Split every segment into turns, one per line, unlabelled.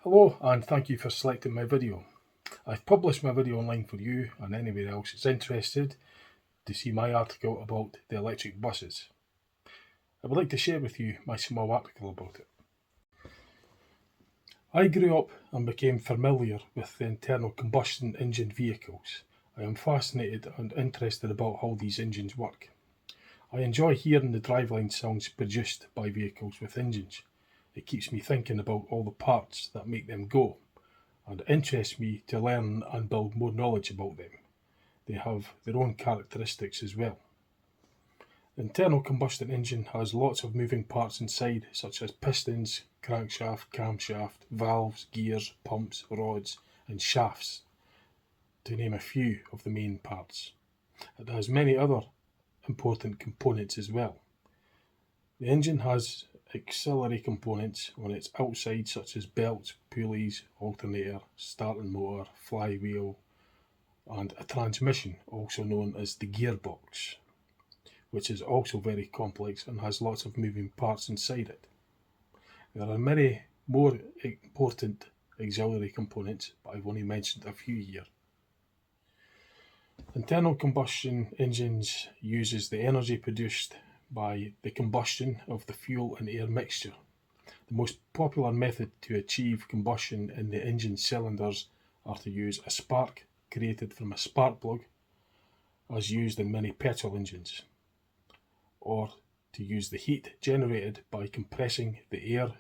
Hello and thank you for selecting my video. I've published my video online for you and anybody else that's interested to see my article about the electric buses. I would like to share with you my small article about it. I grew up and became familiar with the internal combustion engine vehicles. I am fascinated and interested about how these engines work. I enjoy hearing the driveline sounds produced by vehicles with engines. It keeps me thinking about all the parts that make them go, and it interests me to learn and build more knowledge about them. They have their own characteristics as well. The internal combustion engine has lots of moving parts inside, such as pistons, crankshaft, camshaft, valves, gears, pumps, rods, and shafts, to name a few of the main parts. It has many other important components as well. The engine has auxiliary components on its outside, such as belts, pulleys, alternator, starting motor, flywheel, and a transmission, also known as the gearbox, which is also very complex and has lots of moving parts inside it. There are many more important auxiliary components, but I've only mentioned a few here. Internal combustion engines uses the energy produced by the combustion of the fuel and air mixture. The most popular method to achieve combustion in the engine cylinders are to use a spark created from a spark plug, as used in many petrol engines, or to use the heat generated by compressing the air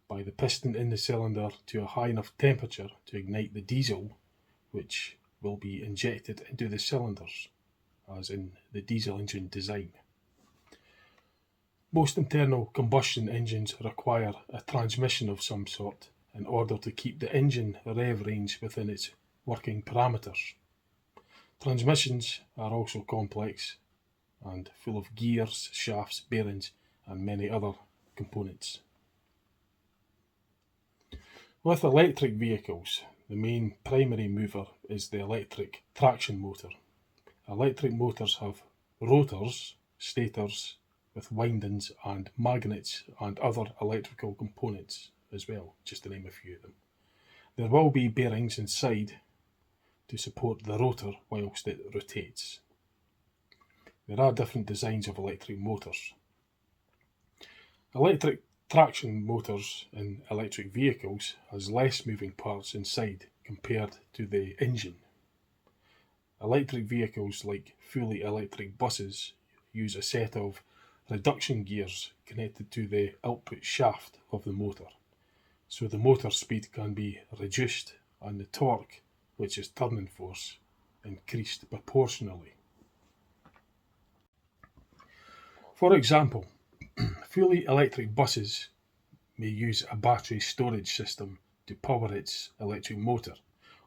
by the piston in the cylinder to a high enough temperature to ignite the diesel, which will be injected into the cylinders, as in the diesel engine design. Most internal combustion engines require a transmission of some sort in order to keep the engine rev range within its working parameters. Transmissions are also complex and full of gears, shafts, bearings, and many other components. With electric vehicles, the main primary mover is the electric traction motor. Electric motors have rotors, stators, with windings and magnets and other electrical components as well, just to name a few of them. There will be bearings inside to support the rotor whilst it rotates. There are different designs of electric motors. Electric traction motors in electric vehicles has less moving parts inside compared to the engine. Electric vehicles like fully electric buses use a set of reduction gears connected to the output shaft of the motor, so the motor speed can be reduced and the torque, which is turning force, increased proportionally. For example, fully electric buses may use a battery storage system to power its electric motor,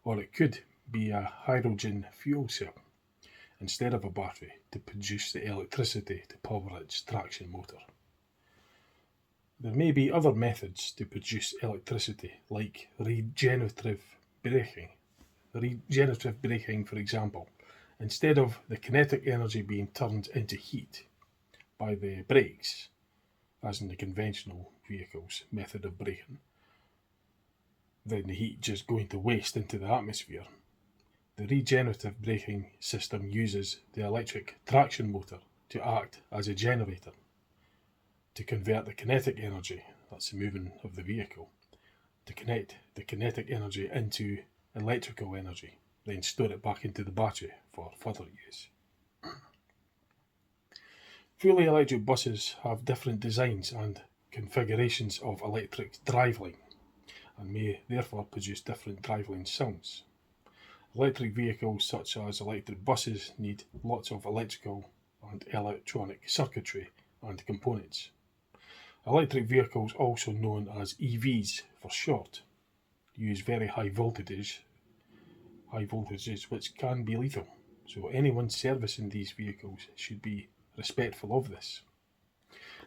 or it could be a hydrogen fuel cell instead of a battery to produce the electricity to power its traction motor. There may be other methods to produce electricity, like regenerative braking. Regenerative braking, for example, instead of the kinetic energy being turned into heat by the brakes, as in the conventional vehicles method of braking, then the heat just going to waste into the atmosphere. The regenerative braking system uses the electric traction motor to act as a generator to convert the kinetic energy, that's the moving of the vehicle, to connect the kinetic energy into electrical energy, then store it back into the battery for further use. Fully electric buses have different designs and configurations of electric driveline and may therefore produce different driveline sounds. Electric vehicles such as electric buses need lots of electrical and electronic circuitry and components. Electric vehicles, also known as EVs for short, use very high voltages which can be lethal, so anyone servicing these vehicles should be respectful of this.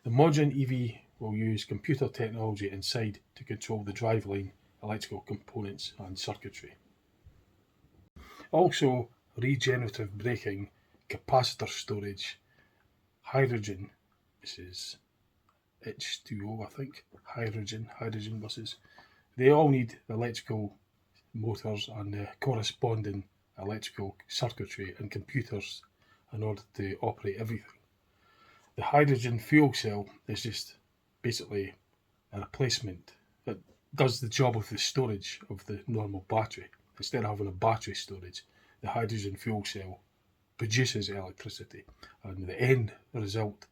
The modern EV will use computer technology inside to control the driveline, electrical components and circuitry. Also, regenerative braking, capacitor storage, hydrogen, this is H2O I think, hydrogen buses, They all need electrical motors and the corresponding electrical circuitry and computers in order to operate everything. The hydrogen fuel cell is just basically a replacement. It does the job of the storage of the normal battery. Instead of having a battery storage, the hydrogen fuel cell produces electricity, and the end result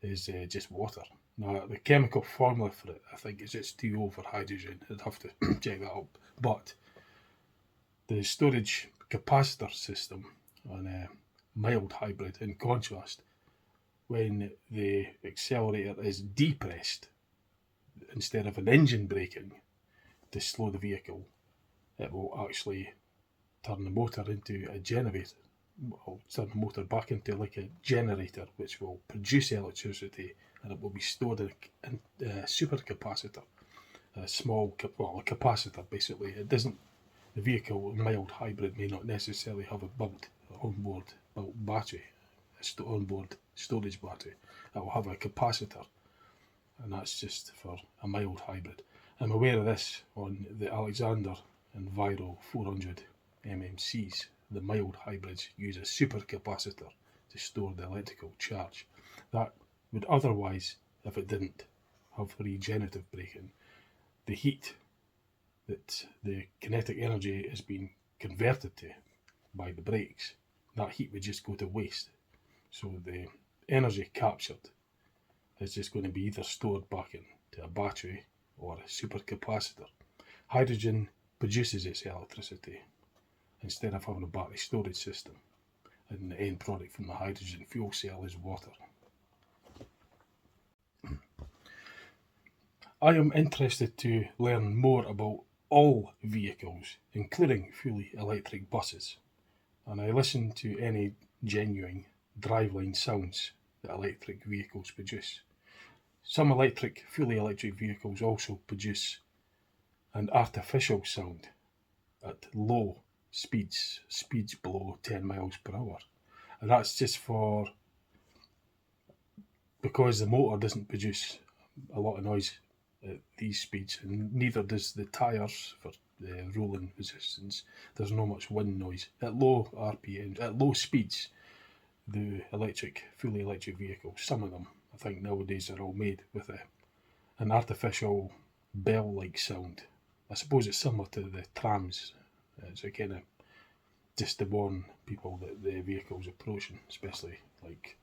is just water. Now, the chemical formula for it, I think, is H2O for hydrogen. I'd have to check that up. But the storage capacitor system on a mild hybrid, in contrast, when the accelerator is depressed, instead of an engine braking to slow the vehicle, it will actually turn the motor into a generator. Will turn the motor back into like a generator, which will produce electricity, and it will be stored in a supercapacitor, a small, well, a capacitor basically. It doesn't. The vehicle, a mild hybrid, may not necessarily have a onboard built battery, onboard storage battery. It will have a capacitor, and that's just for a mild hybrid. I'm aware of this on the Alexander and Viro 400 MMCs. The mild hybrids use a supercapacitor to store the electrical charge. That would otherwise, if it didn't have regenerative braking, the heat that the kinetic energy is being converted to by the brakes, that heat would just go to waste. So the energy captured is just going to be either stored back into a battery or a supercapacitor. Hydrogen produces its electricity instead of having a battery storage system, and the end product from the hydrogen fuel cell is water. I am interested to learn more about all vehicles, including fully electric buses, and I listen to any genuine driveline sounds that electric vehicles produce. Some fully electric vehicles also produce an artificial sound at low speeds below 10 miles per hour. And that's just because the motor doesn't produce a lot of noise at these speeds, and neither does the tyres for the rolling resistance. There's not much wind noise. At low RPM, at low speeds, the fully electric vehicles, some of them, I think nowadays are all made with an artificial bell-like sound. I suppose it's similar to the trams. It's a kind of just to warn people that the vehicle's approaching, especially like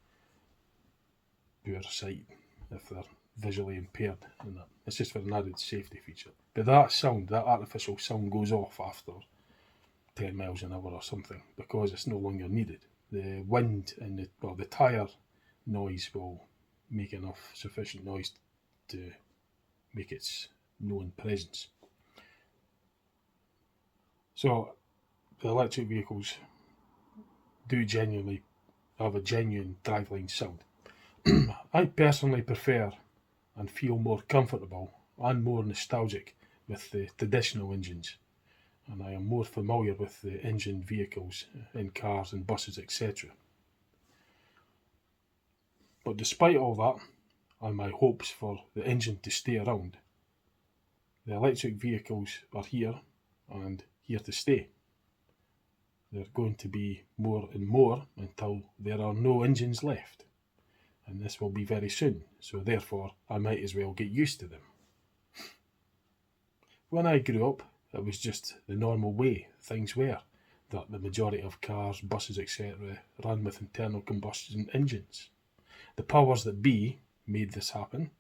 poor sight if they're visually impaired, and that. It's just for an added safety feature. But that artificial sound goes off after 10 miles an hour or something, because it's no longer needed. The wind and the tyre noise will make enough sufficient noise to make its known presence. So the electric vehicles do genuinely have a genuine driveline sound. I personally prefer and feel more comfortable and more nostalgic with the traditional engines, and I am more familiar with the engine vehicles in cars and buses, etc. But despite all that, and my hopes for the engine to stay around, the electric vehicles are here and here to stay. They're going to be more and more until there are no engines left. And this will be very soon, so therefore I might as well get used to them. When I grew up, it was just the normal way things were, that the majority of cars, buses, etc. ran with internal combustion engines. The powers that be made this happen,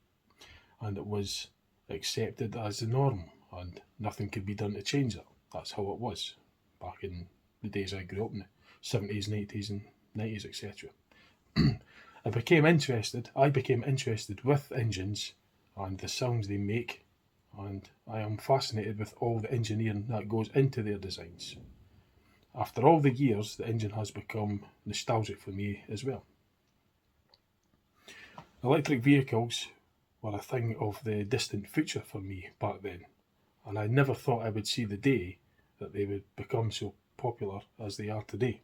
and it was accepted as the norm, and nothing could be done to change it. That's how it was back in the days I grew up in the 70s and 80s and 90s, etc. I became interested with engines and the sounds they make, and I am fascinated with all the engineering that goes into their designs. After all the years, the engine has become nostalgic for me as well. Electric vehicles were a thing of the distant future for me back then, and I never thought I would see the day that they would become so popular as they are today.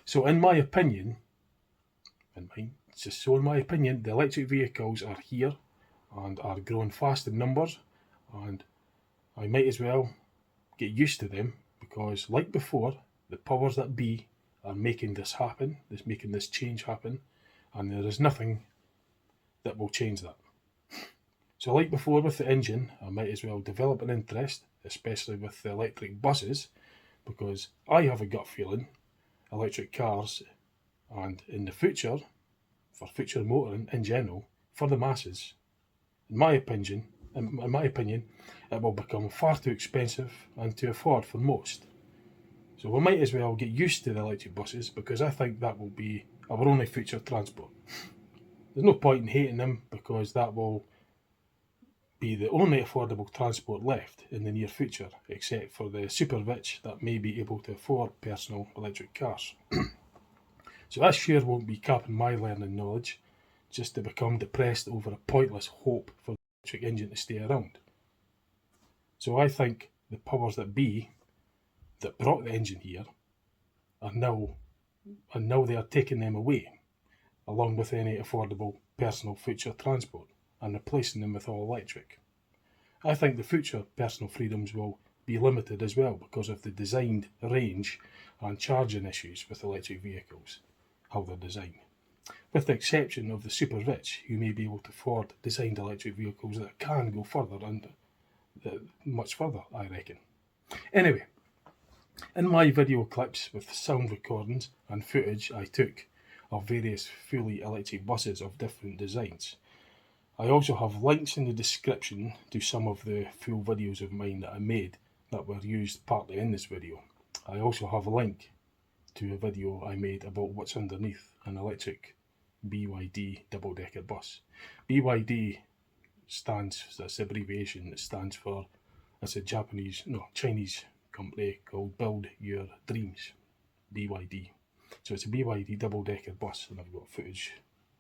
So in my opinion, the electric vehicles are here and are growing fast in numbers, and I might as well get used to them, because like before, the powers that be are making this happen, making this change happen, and there is nothing that will change that. So like before with the engine, I might as well develop an interest, especially with the electric buses, because I have a gut feeling electric cars, and in the future, for future motoring in general, for the masses, in my opinion, it will become far too expensive and to afford for most. So we might as well get used to the electric buses, because I think that will be our only future transport. There's no point in hating them, because that will be the only affordable transport left in the near future, except for the super rich that may be able to afford personal electric cars. So I sure won't be capping my learning knowledge just to become depressed over a pointless hope for the electric engine to stay around. So I think the powers that be that brought the engine here are now they are taking them away, along with any affordable personal future transport, and replacing them with all electric. I think the future personal freedoms will be limited as well, because of the designed range and charging issues with electric vehicles, how they're designed. With the exception of the super rich, who may be able to afford designed electric vehicles that can go further, and much further, I reckon. Anyway, in my video clips with sound recordings and footage I took of various fully electric buses of different designs, I also have links in the description to some of the full videos of mine that I made that were used partly in this video. I also have a link to a video I made about what's underneath an electric BYD double-decker bus. BYD stands, that's the abbreviation, it stands for, it's a Chinese company called Build Your Dreams, BYD. So it's a BYD double-decker bus, and I've got footage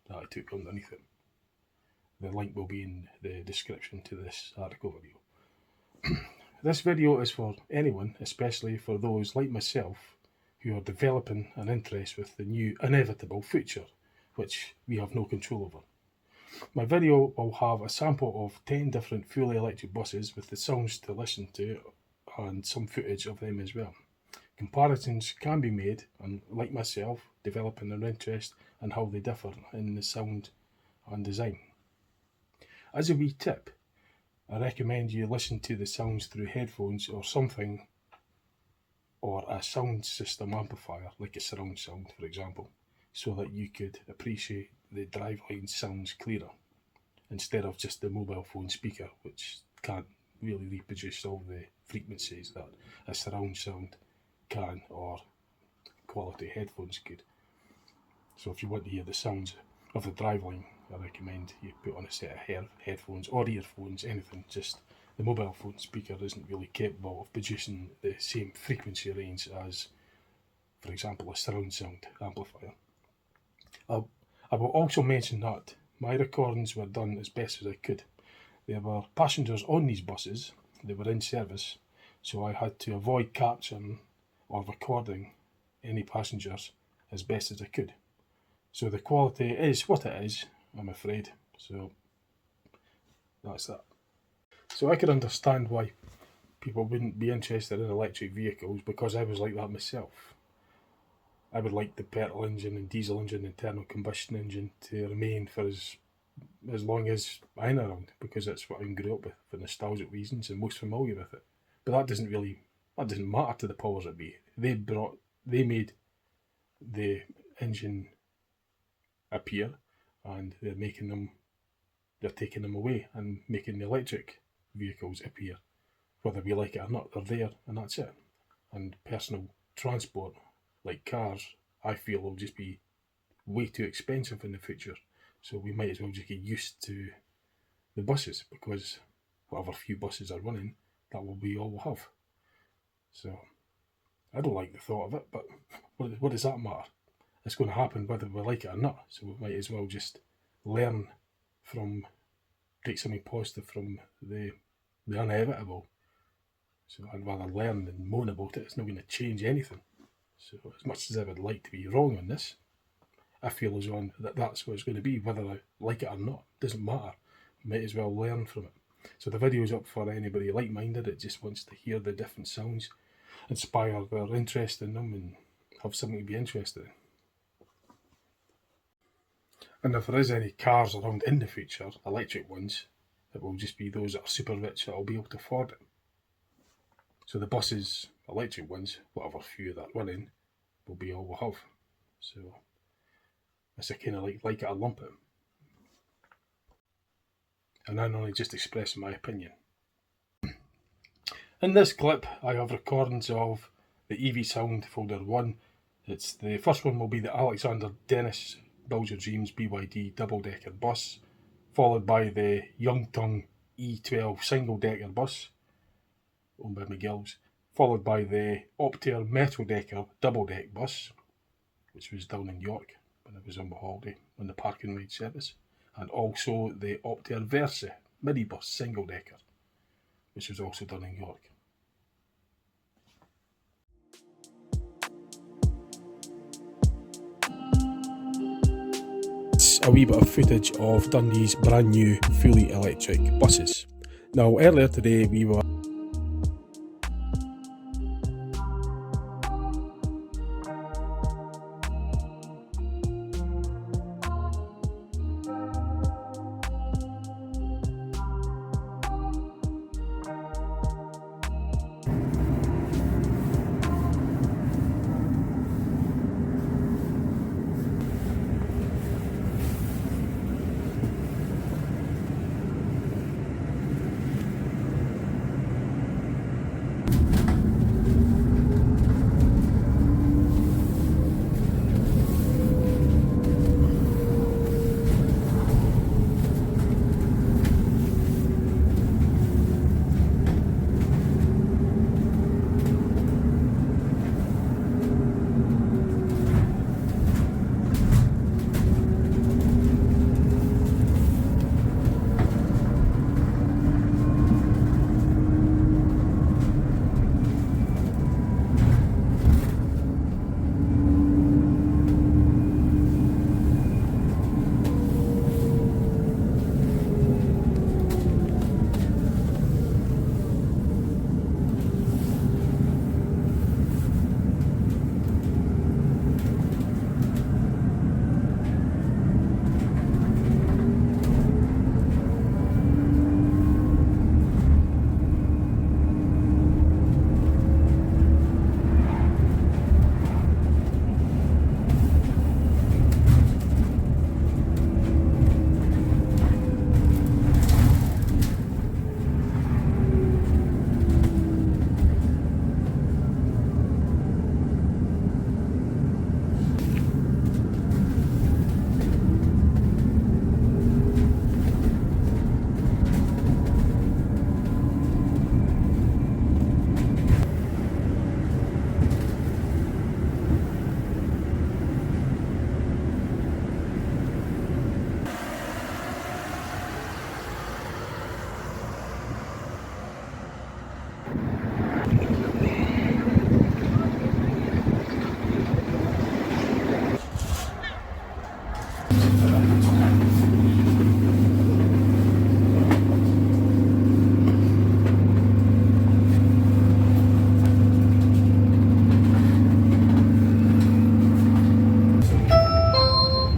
that I took underneath it. The link will be in the description to this article video. This video is for anyone, especially for those like myself, who are developing an interest with the new inevitable future, which we have no control over. My video will have a sample of 10 different fully electric buses with the sounds to listen to, and some footage of them as well. Comparisons can be made, and like myself, developing an interest in how they differ in the sound and design. As a wee tip, I recommend you listen to the sounds through headphones or something, or a sound system amplifier like a surround sound, for example, so that you could appreciate the driveline sounds clearer, instead of just the mobile phone speaker, which can't really reproduce all the frequencies that a surround sound can, or quality headphones could. So if you want to hear the sounds of the driveline, I recommend you put on a set of headphones or earphones, anything. Just the mobile phone speaker isn't really capable of producing the same frequency range as, for example, a surround sound amplifier. I will also mention that my recordings were done as best as I could. There were passengers on these buses, they were in service, so I had to avoid capturing or recording any passengers as best as I could. So the quality is what it is, I'm afraid. So that's that. So I could understand why people wouldn't be interested in electric vehicles, because I was like that myself. I would like the petrol engine and diesel engine, internal combustion engine, to remain for as long as I'm around, because that's what I grew up with for nostalgic reasons and most familiar with it. But that doesn't matter to the powers that be. They made the engine appear, and they're taking them away and making the electric vehicles appear. Whether we like it or not, they're there, and that's it. And personal transport, like cars, I feel will just be way too expensive in the future. So we might as well just get used to the buses, because whatever few buses are running, that will be all we'll have. So I don't like the thought of it, but what does that matter? It's going to happen whether we like it or not. So we might as well just take something positive from the inevitable. So I'd rather learn than moan about it. It's not going to change anything. So as much as I would like to be wrong on this, I feel as though that's what it's going to be, whether I like it or not. It doesn't matter. Might as well learn from it. So the video's up for anybody like-minded that just wants to hear the different sounds, inspire their interest in them, and have something to be interested in. And if there is any cars around in the future, electric ones, it will just be those that are super rich that will be able to afford it. So the buses, electric ones, whatever few that we're in, will be all we'll have. So it's a kind of like it or lump it. And I'm only just expressing my opinion. In this clip, I have recordings of the EV Sound Folder 1. The first one will be the Alexander Dennis Build Your Dreams BYD double-decker bus, followed by the Youngtung E12 single-decker bus, owned by McGill's, followed by the Optare Metal-decker double-deck bus, which was down in York when I was on my holiday on the park and ride service, and also the Optare Versa midi bus single-decker, which was also done in York. A wee bit of footage of Dundee's brand new fully electric buses. Now earlier today we were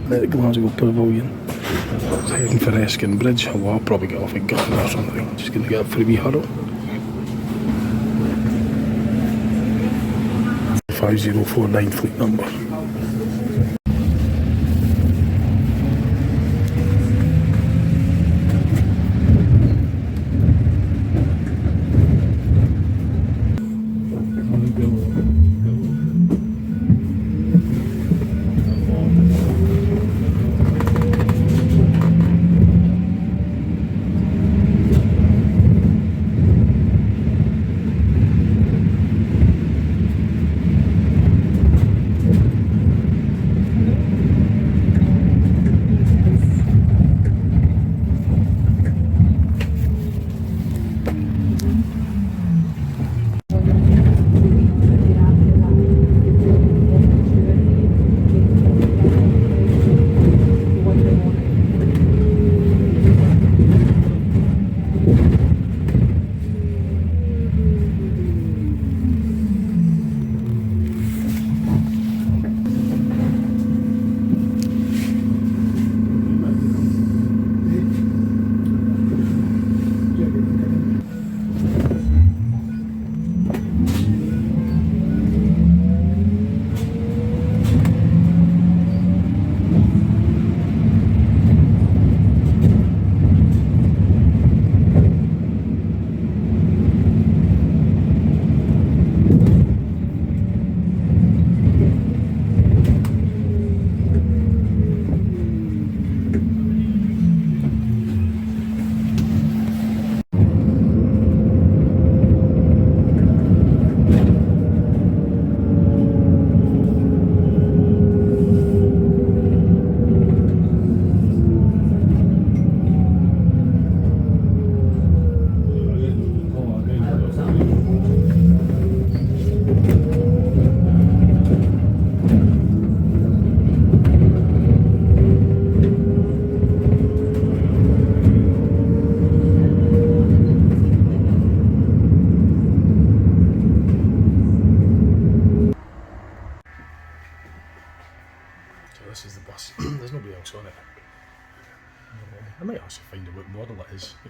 at Glasgow Pavilion. I was heading for Erskine Bridge. I'll probably get off at Gun or something. Just going to get up for a wee huddle. 5049 fleet number.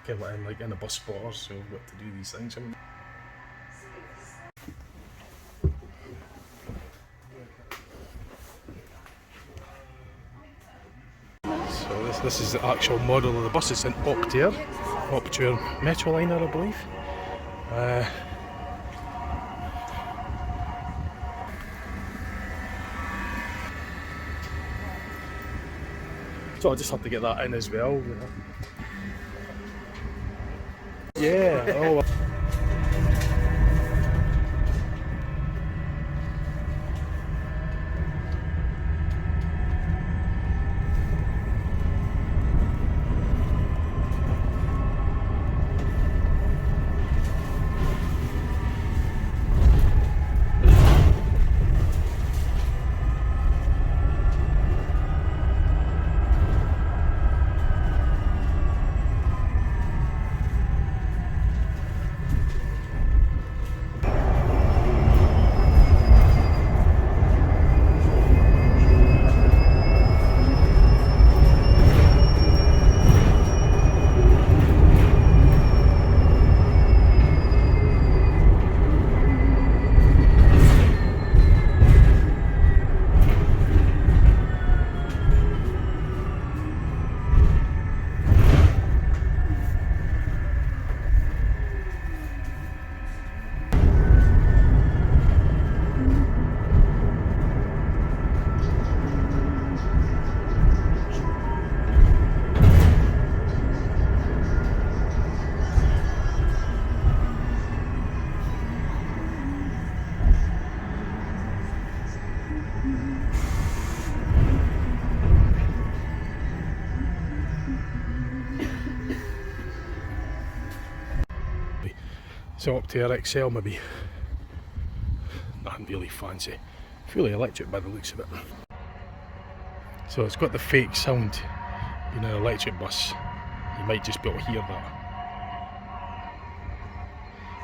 give it in like in a bus spotter, so I've got to do these things. So this is the actual model of the bus. It's an Optare Metroliner, I believe. So I just had to get that in as well, you know. Yeah, oh. So Optare XL maybe. Nothing really fancy. Fully electric by the looks of it. So it's got the fake sound being an electric bus. You might just be able to hear that.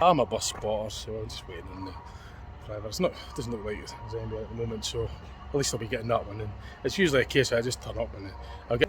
I'm a bus spotter, so I'm just waiting on the driver. It doesn't look like there's anybody at the moment, so at least I'll be getting that one. And it's usually a case where I just turn up and I'll get.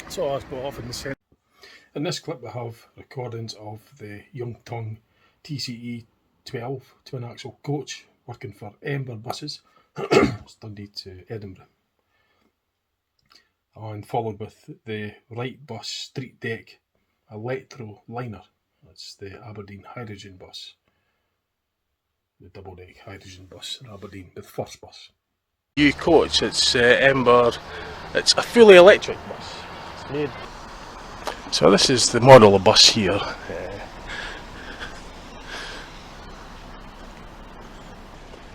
So I've got off in the centre. In this clip we have recordings of the Youngtung TCE 12 twin axle coach working for Ember buses, it's Dundee to Edinburgh, and followed with the Wright bus street deck electro liner. That's the Aberdeen hydrogen bus, the double deck hydrogen bus in Aberdeen, the first bus. New coach, it's Ember, it's a fully electric bus. It's made. So this is the model of bus here.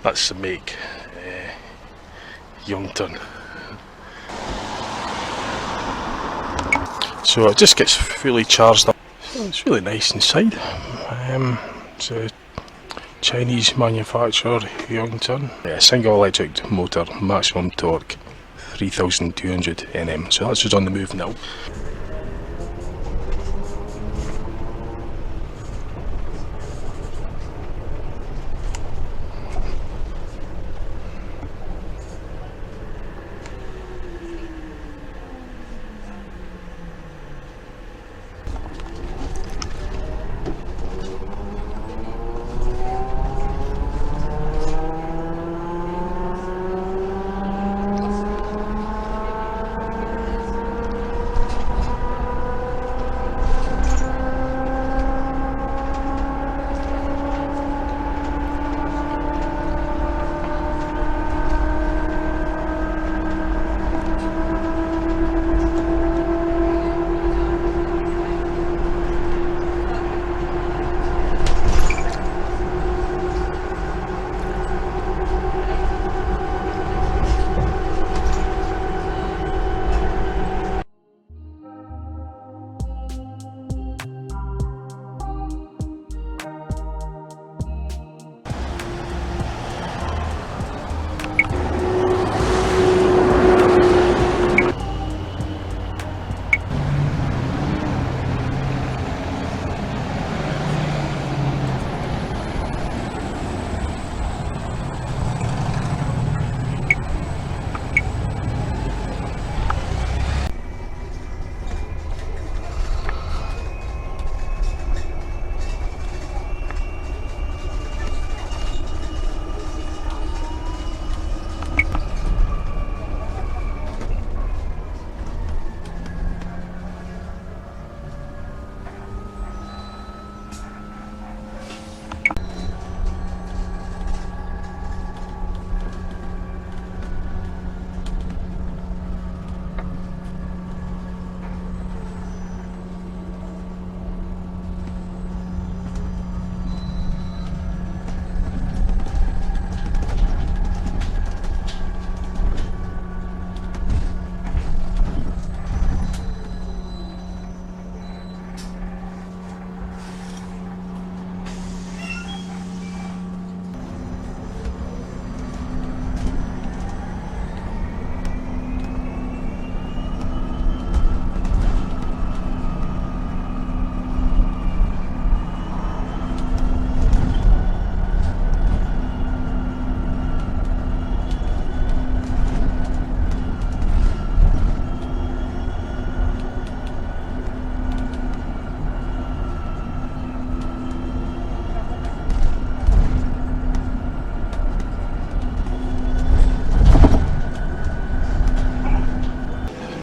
That's the make, Youngtung. So it just gets fully charged up. So it's really nice inside. It's a Chinese manufacturer, Yongton. Yeah, single electric motor, maximum torque 3200 Nm. So that's just on the move now.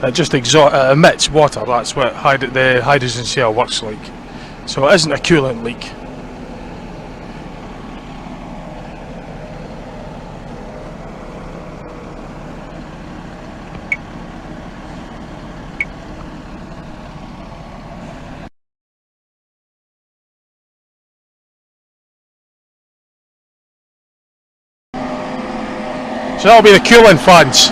It just emits water. That's what the hydrogen cell works like. So it isn't a coolant leak. So that'll be the coolant fans.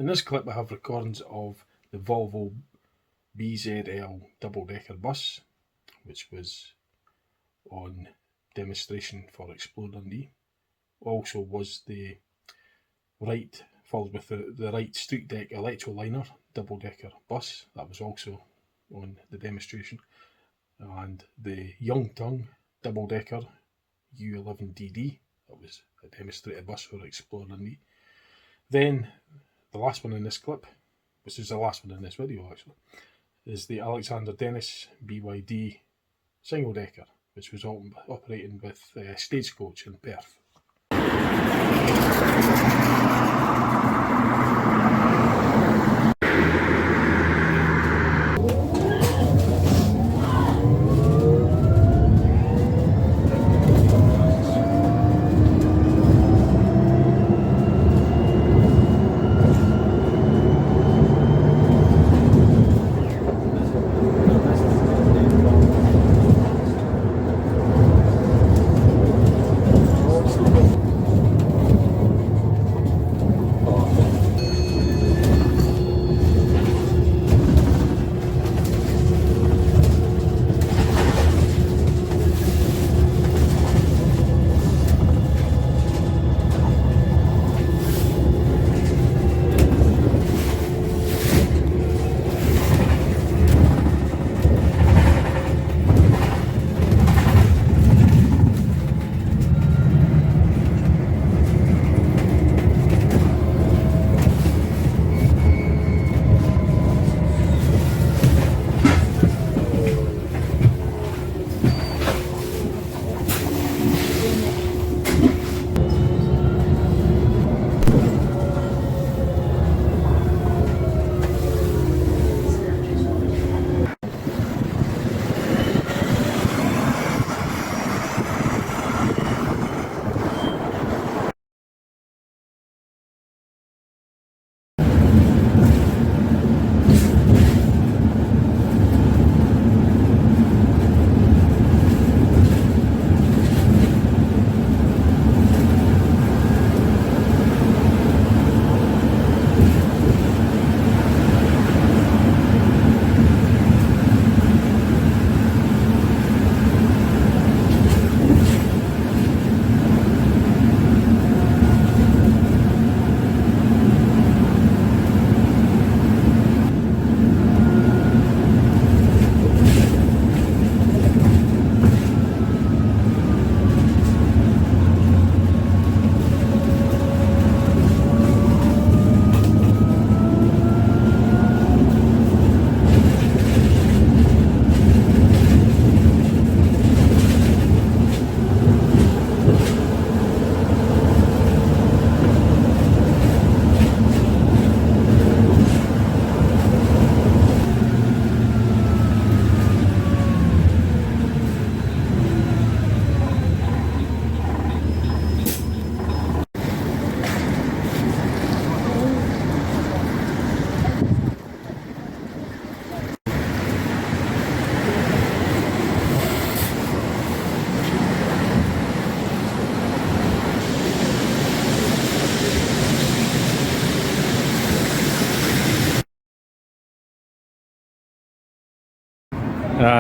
In this clip I have recordings of the Volvo BZL double-decker bus, which was on demonstration for Explore Dundee. Also was the Wright, followed with the Wright Street Deck Electroliner double-decker bus, that was also on the demonstration, and the Youngtung double-decker U11DD, that was a demonstrator bus for Explore Dundee. Then the last one in this clip, which is the last one in this video actually, is the Alexander Dennis BYD single-decker, which was operating with Stagecoach in Perth.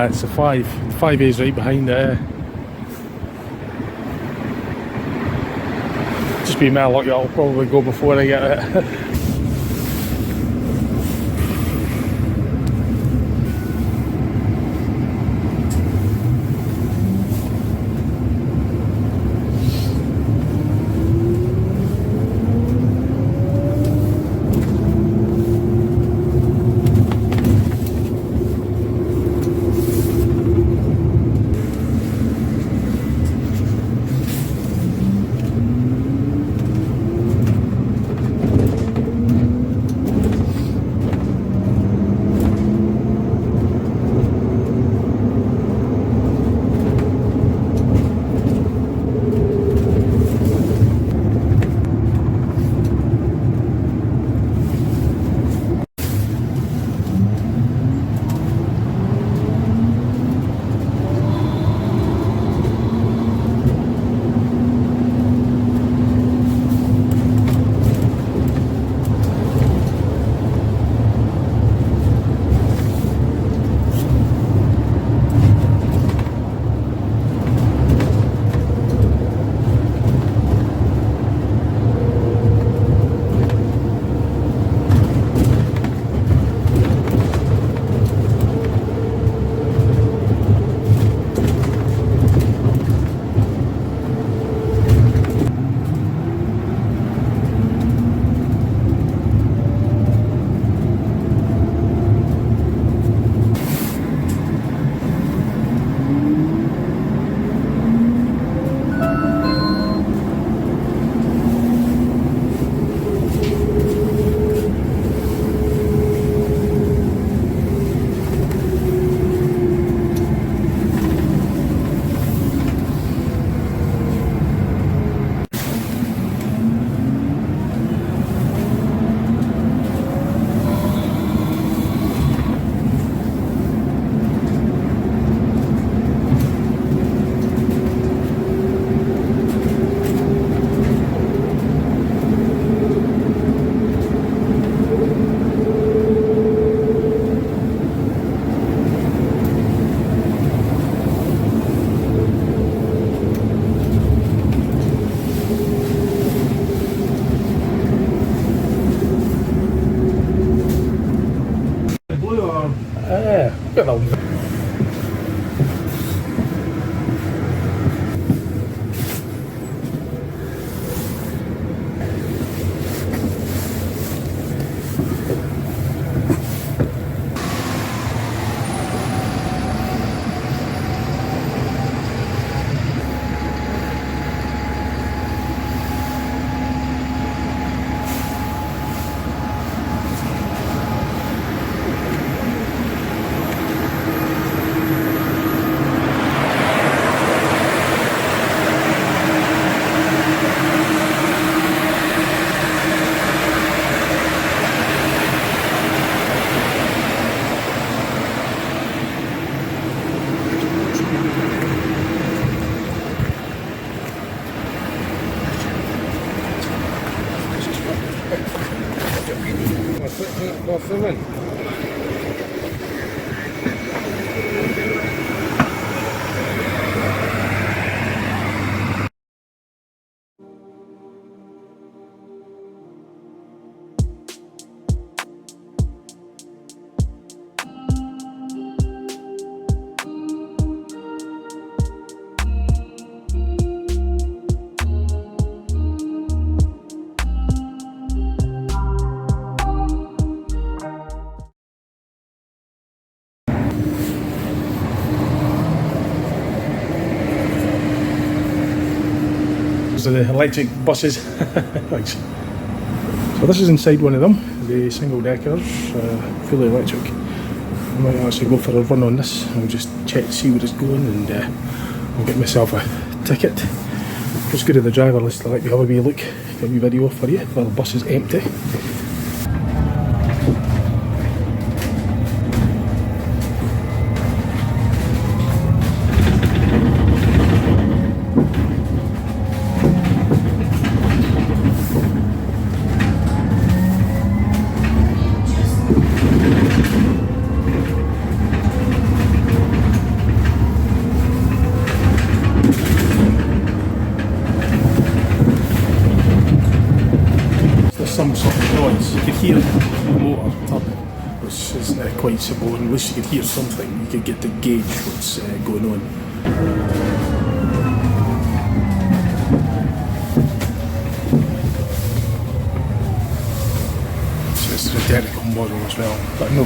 It's a 5A's right behind it. Just be my luck, I'll probably go before I get it. get them.
Off the run.
So the electric buses. Thanks. So this is inside one of them, the single deckers, fully electric. I might actually go for a run on this. I'll just check to see where it's going, and I'll get myself a ticket. Just go to the driver list to let me have a wee look, get a wee video for you while the bus is empty. Some sort of noise. You could hear the motor turning, which isn't quite so boring. At least you could hear something. You could get to gauge what's going on. So it's an identical model as well, but no.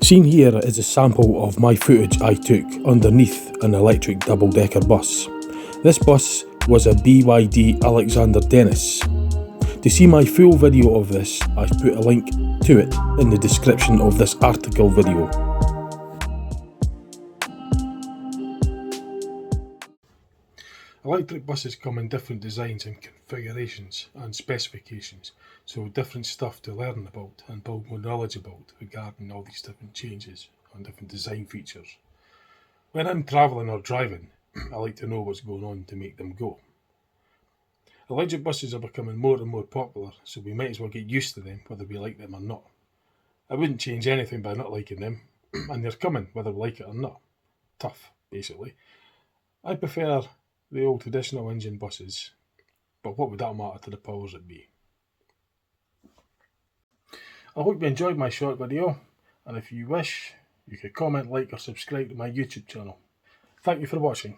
Seen here is a sample of my footage I took underneath an electric double-decker bus. This bus was a BYD Alexander Dennis. To see my full video of this, I've put a link to it in the description of this article video. Electric buses come in different designs and configurations and specifications, so different stuff to learn about and build more knowledge about regarding all these different changes and different design features. When I'm travelling or driving, I like to know what's going on to make them go. Electric buses are becoming more and more popular, so we might as well get used to them whether we like them or not. I wouldn't change anything by not liking them, and they're coming whether we like it or not. Tough, basically. I prefer the old traditional engine buses, but what would that matter to the powers that be? I hope you enjoyed my short video, and if you wish, you could comment, like or subscribe to my YouTube channel. Thank you for watching.